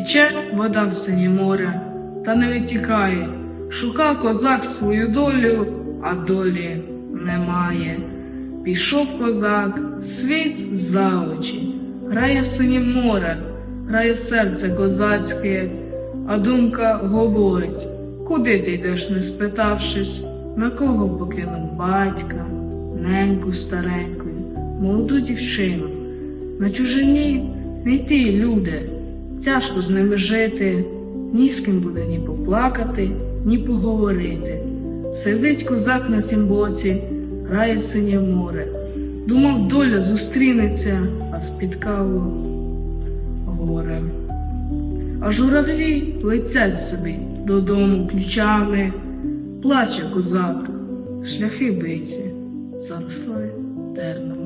Тече вода в синє море, та не витікає. Шукав козак свою долю, а долі немає. Пішов козак, світ за очі, грає синє море, грає серце козацьке, а думка говорить: куди ти йдеш, не спитавшись, на кого покинув батька, неньку стареньку, молоду дівчину. На чужині не йти, люди, тяжко з ними жити, ні з ким буде ні поплакати, ні поговорити. Сидить козак на цім боці, грає синє море. Думав, доля зустрінеться, а спіткало горе. А журавлі летять собі додому ключами. Плаче козак, шляхи биті, заросли терном.